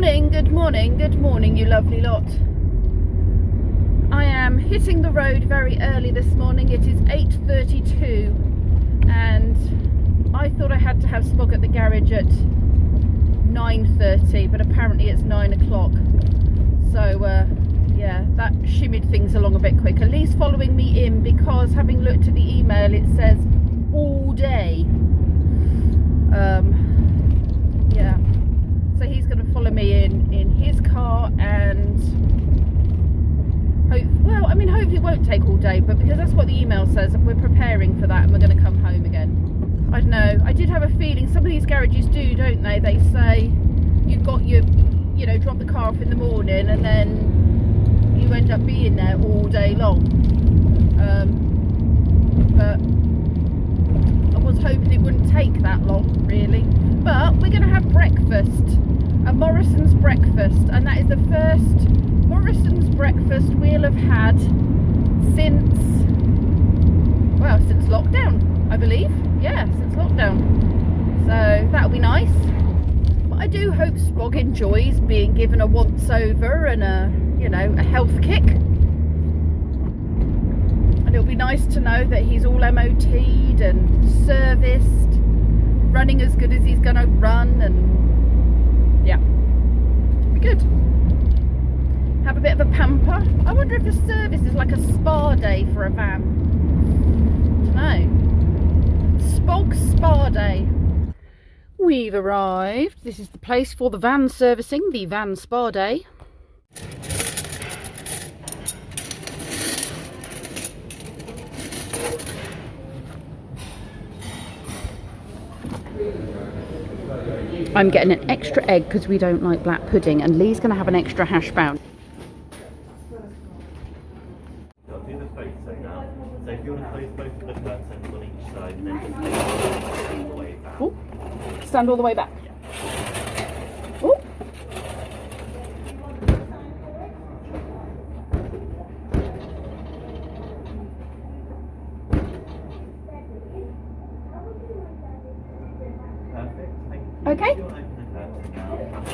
good morning, you lovely lot. I am hitting the road very early this morning. It is 8:32 and I thought I had to have Spog at the garage at 9:30, but apparently it's 9 o'clock. So yeah, that shimmied things along a bit quicker. Lee's following me in because, having looked at the email, it says all day. Yeah, so he's going to follow me in his car, and hopefully it won't take all day, but because that's what the email says, we're preparing for that and we're going to come home again. I don't know, I did have a feeling some of these garages do, don't they? They say you've got your, drop the car off in the morning and then you end up being there all day long. But I was hoping it wouldn't take that long, really. But we're going to have breakfast, a Morrison's breakfast, and that is the first Morrison's breakfast we'll have had since lockdown, I believe. Yeah, since lockdown. So that'll be nice. But I do hope Spog enjoys being given a once over and a health kick. And it'll be nice to know that he's all MOT'd and serviced, running as good as he's going to run, and yeah, it'll be good. Have a bit of a pamper. I wonder if the service is like a spa day for a van. I don't know. Spog spa day. We've arrived. This is the place for the van servicing, the van spa day. I'm getting an extra egg because we don't like black pudding, and Lee's going to have an extra hash brown. I'll do the photo now. So if you want to close both of the curtains on each side and then just take all the way back. Ooh. Stand all the way back. Ooh. Perfect, thank you. Okay. You'll open the curtain now.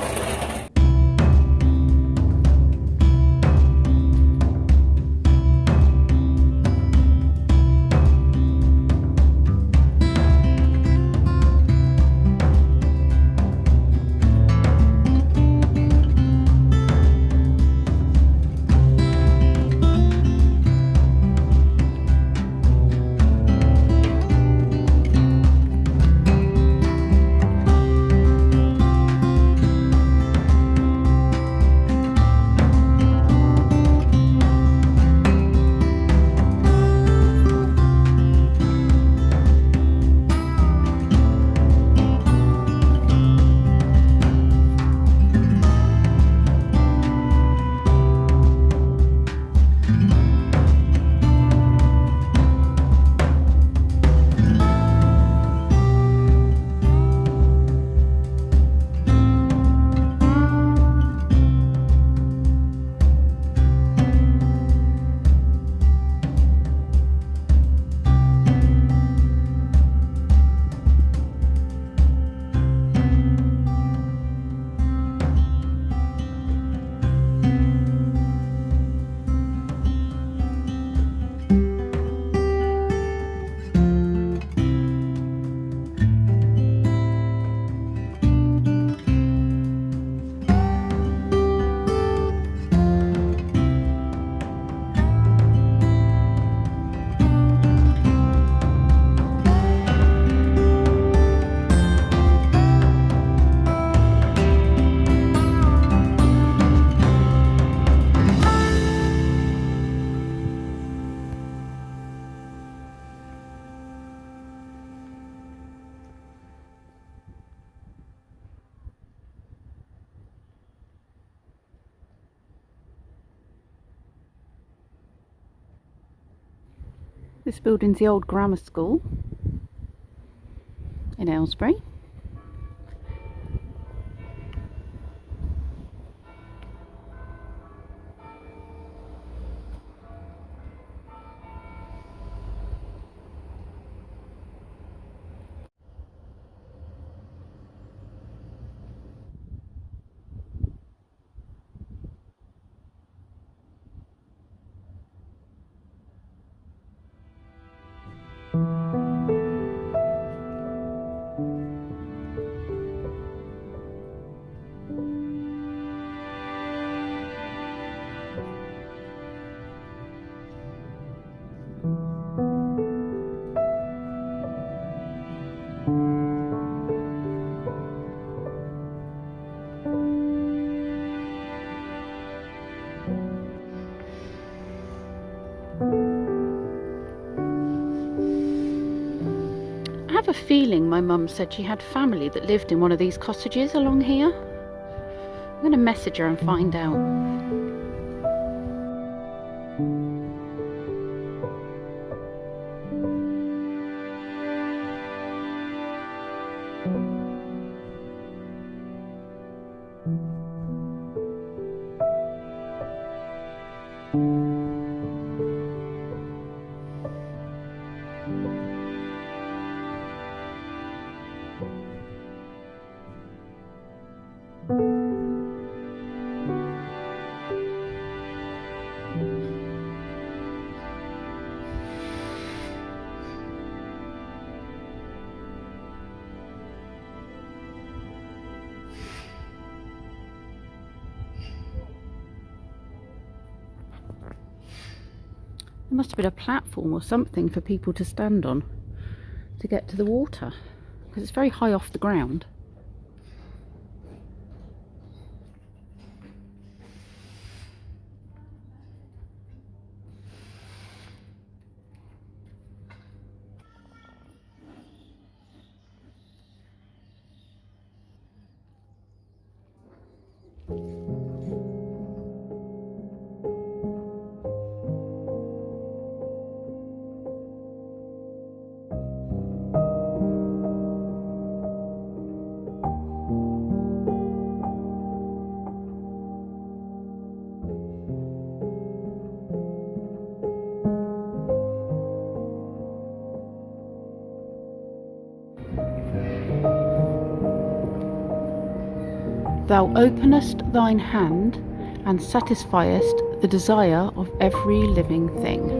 This building's the old grammar school in Aylesbury. I have a feeling my mum said she had family that lived in one of these cottages along here. I'm going to message her and find out. There must have been a platform or something for people to stand on to get to the water, because it's very high off the ground. Thou openest thine hand and satisfiest the desire of every living thing.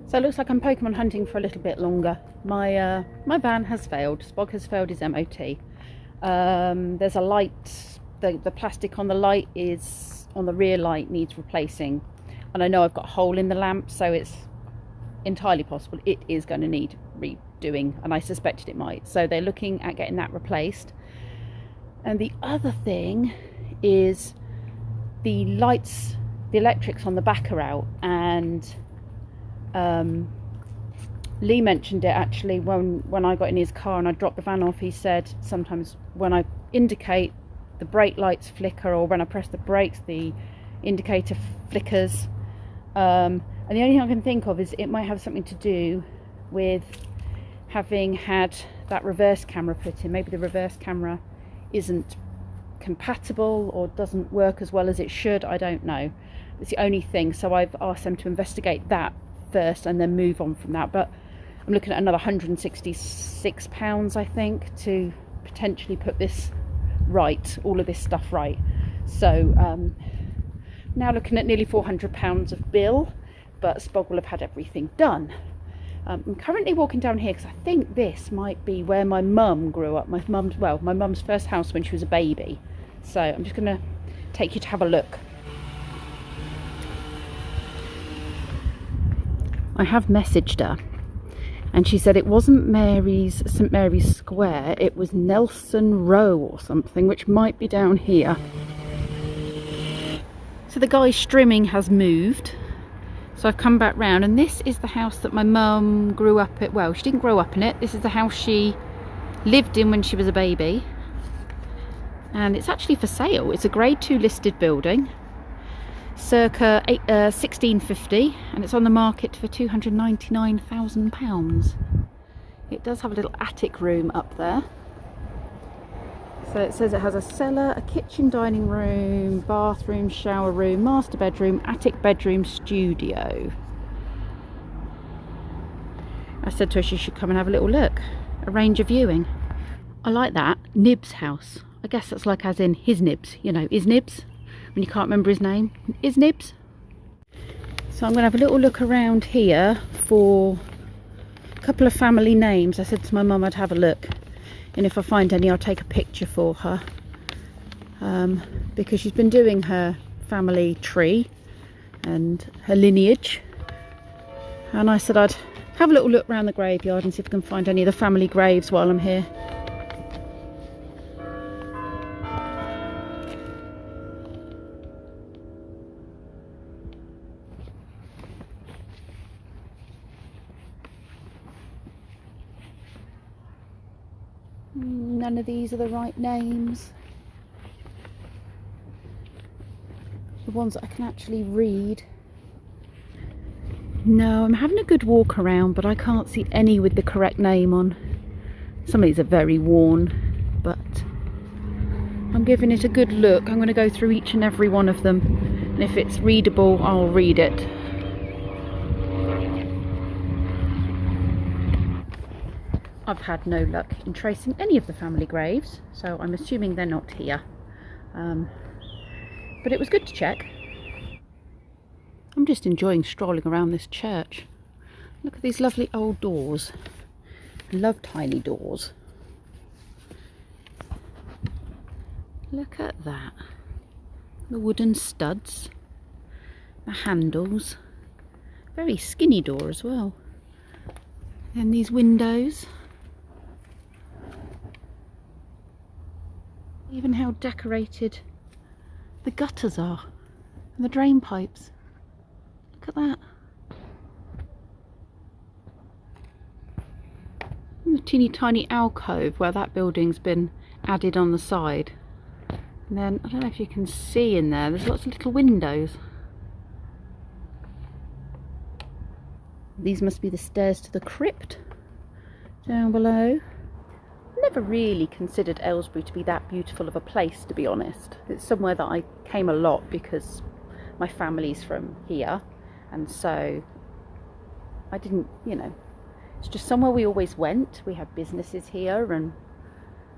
So it looks like I'm Pokemon hunting for a little bit longer. My van has failed. Spog has failed his MOT. There's a light, the plastic on the light is, on the rear light needs replacing. And I know I've got a hole in the lamp, so it's entirely possible it is going to need redoing, and I suspected it might. So they're looking at getting that replaced. And the other thing is the lights, the electrics on the back are out, and Lee mentioned it actually when I got in his car and I dropped the van off. He said sometimes when I indicate, the brake lights flicker, or when I press the brakes the indicator flickers, and the only thing I can think of is it might have something to do with having had that reverse camera put in. Maybe the reverse camera isn't compatible or doesn't work as well as it should. I don't know. It's the only thing. So I've asked them to investigate that first and then move on from that. But I'm looking at another £166, I think, to potentially put this right, all of this stuff right. So now looking at nearly £400 of bill, but Spog will have had everything done. I'm currently walking down here because I think this might be where my mum grew up. My mum's first house when she was a baby. So I'm just going to take you to have a look. I have messaged her and she said it wasn't St Mary's Square, it was Nelson Row or something, which might be down here. So the guy streaming has moved. So I've come back round, and this is the house that my mum grew up at. Well, she didn't grow up in it. This is the house she lived in when she was a baby. And it's actually for sale. It's a grade 2 listed building, circa 1650, and it's on the market for £299,000. It does have a little attic room up there. So it says it has a cellar, a kitchen, dining room, bathroom, shower room, master bedroom, attic bedroom, studio. I said to her she should come and have a little look, arrange a viewing. I like that. Nibs house. I guess that's like as in his Nibs, you know, is Nibs, when you can't remember his name. Is Nibs. So I'm going to have a little look around here for a couple of family names. I said to my mum I'd have a look. And if I find any, I'll take a picture for her, because she's been doing her family tree and her lineage. And I said I'd have a little look around the graveyard and see if I can find any of the family graves while I'm here. None of these are the right names. The ones that I can actually read. No, I'm having a good walk around, but I can't see any with the correct name on. Some of these are very worn, but I'm giving it a good look. I'm going to go through each and every one of them, and if it's readable, I'll read it. I've had no luck in tracing any of the family graves, so I'm assuming they're not here. But it was good to check. I'm just enjoying strolling around this church. Look at these lovely old doors. I love tiny doors. Look at that. The wooden studs, the handles. Very skinny door as well. And these windows. Even how decorated the gutters are and the drain pipes. Look at that. And the teeny tiny alcove where that building's been added on the side. And then, I don't know if you can see in there, there's lots of little windows. These must be the stairs to the crypt down below. Never really considered Aylesbury to be that beautiful of a place, to be honest. It's somewhere that I came a lot because my family's from here, and so I didn't, you know, it's just somewhere we always went. We have businesses here, and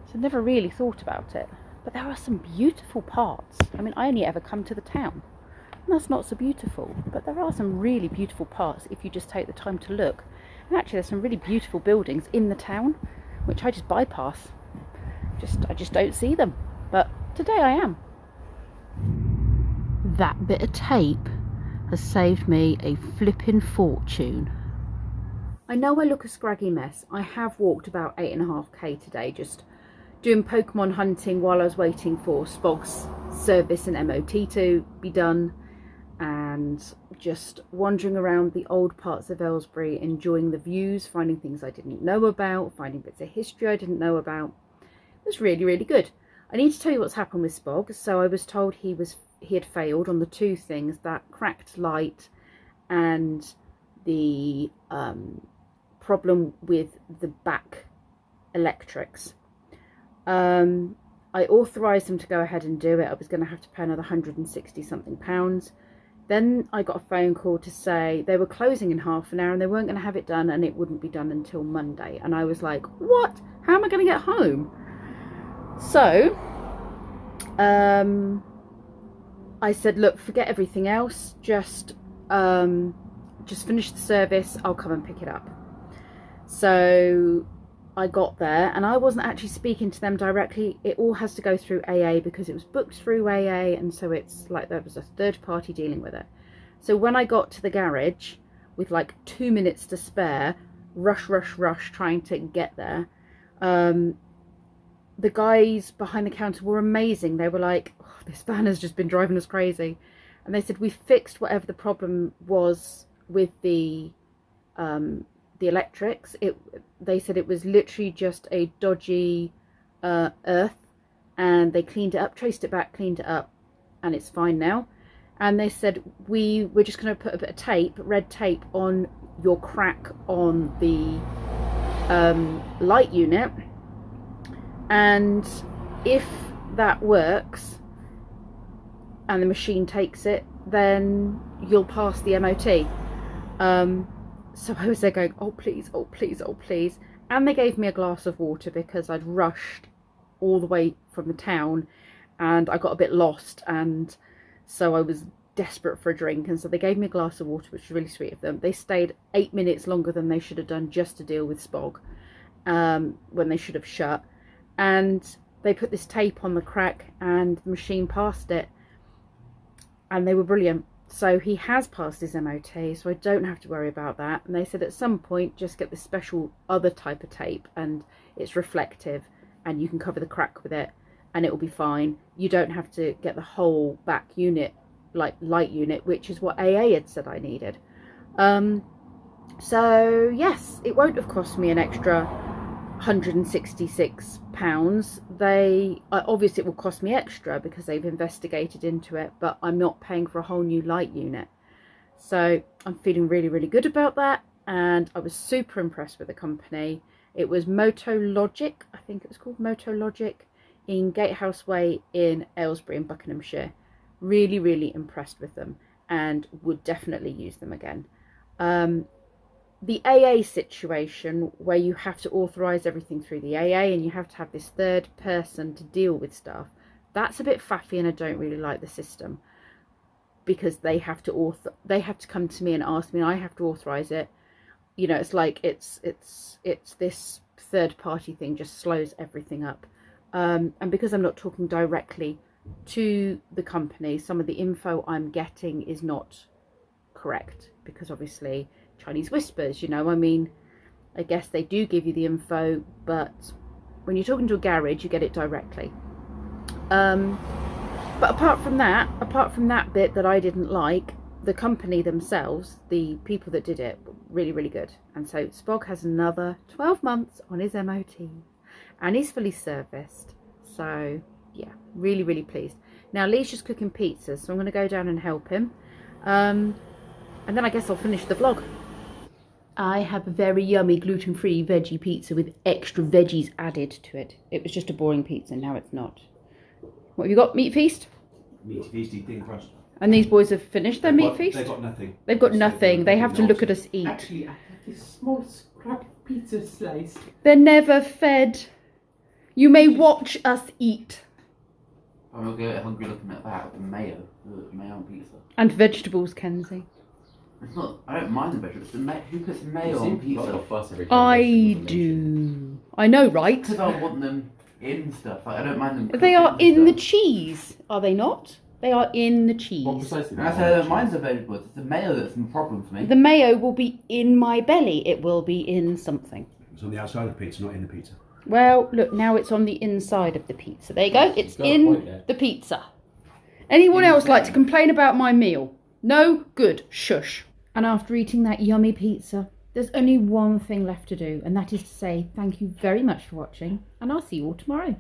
so I never really thought about it. But there are some beautiful parts. I mean, I only ever come to the town, and that's not so beautiful, but there are some really beautiful parts if you just take the time to look. And actually there's some really beautiful buildings in the town which I just bypass. I just don't see them. But today I am. That bit of tape has saved me a flipping fortune. I know I look a scraggy mess. I have walked about 8.5k today, just doing Pokemon hunting while I was waiting for Spog's service and MOT to be done, and just wandering around the old parts of Aylesbury, enjoying the views, finding things I didn't know about, finding bits of history I didn't know about. It was really, really good. I need to tell you what's happened with Spog. So I was told he had failed on the two things, that cracked light and the problem with the back electrics. I authorised him to go ahead and do it. I was going to have to pay another £160 something. Then I got a phone call to say they were closing in half an hour and they weren't going to have it done, and it wouldn't be done until Monday. And I was like, what? How am I going to get home? So I said, look, forget everything else, just finish the service, I'll come and pick it up. So I got there, and I wasn't actually speaking to them directly. It all has to go through AA because it was booked through AA, and so it's like there was a third party dealing with it. So when I got to the garage with like 2 minutes to spare, rush trying to get there, the guys behind the counter were amazing. They were like, oh, this van has just been driving us crazy. And they said, we fixed whatever the problem was with the electrics. They said it was literally just a dodgy earth, and they cleaned it up, traced it back, cleaned it up, and it's fine now. And they said, we're just going to put a bit of tape, red tape, on your crack on the light unit, and if that works and the machine takes it, then you'll pass the MOT. So I was there going, oh please, oh please, oh please. And they gave me a glass of water because I'd rushed all the way from the town and I got a bit lost, and so I was desperate for a drink, and so they gave me a glass of water, which was really sweet of them. They stayed 8 minutes longer than they should have done just to deal with Spog, when they should have shut. And they put this tape on the crack and the machine passed it, and they were brilliant. So he has passed his MOT, so I don't have to worry about that. And they said at some point just get this special other type of tape, and it's reflective and you can cover the crack with it and it will be fine. You don't have to get the whole back unit, like light unit, which is what AA had said I needed. So yes, it won't have cost me an extra £166. Obviously it will cost me extra because they've investigated into it, but I'm not paying for a whole new light unit. So I'm feeling really good about that, and I was super impressed with the company. It was Motologic, I think it was called Motologic, in Gatehouse Way in Aylesbury in Buckinghamshire. Really impressed with them and would definitely use them again. The AA situation, where you have to authorise everything through the AA and you have to have this third person to deal with stuff, that's a bit faffy, and I don't really like the system because they have to come to me and ask me, and I have to authorise it. You know, it's like it's this third party thing just slows everything up. And because I'm not talking directly to the company, some of the info I'm getting is not correct, because obviously Chinese whispers, you know, I mean, I guess they do give you the info, but when you're talking to a garage you get it directly. But apart from that bit that I didn't like, the company themselves, the people that did it, really good. And so Spog has another 12 months on his MOT and he's fully serviced. So yeah, really pleased. Now Lee's just cooking pizzas, so I'm going to go down and help him, and then I guess I'll finish the vlog. I have a very yummy gluten-free veggie pizza with extra veggies added to it. It was just a boring pizza, now it's not. What have you got? Meat feast? Meat feast, thin crust. And these boys have finished their meat feast? They've got nothing. They've got nothing. They have to look at us eat. Actually, I had this small scrap pizza slice. They're never fed. You may watch us eat. I'm going to get hungry looking at that with the mayo on pizza. And vegetables, Kenzie. It's not. I don't mind the vegetables. Who puts mayo on pizza? I do. I know, right? Because I want them in stuff. Like, I don't mind them. They are in the cheese, are they not? They are in the cheese. What precisely? And I say I don't mind the vegetables. It's the mayo that's the problem for me. The mayo will be in my belly. It will be in something. It's on the outside of the pizza, not in the pizza. Well, look, now it's on the inside of the pizza. There you go. It's in the pizza. Anyone else like to complain about my meal? No? Good. Shush. And after eating that yummy pizza, there's only one thing left to do, and that is to say thank you very much for watching, and I'll see you all tomorrow.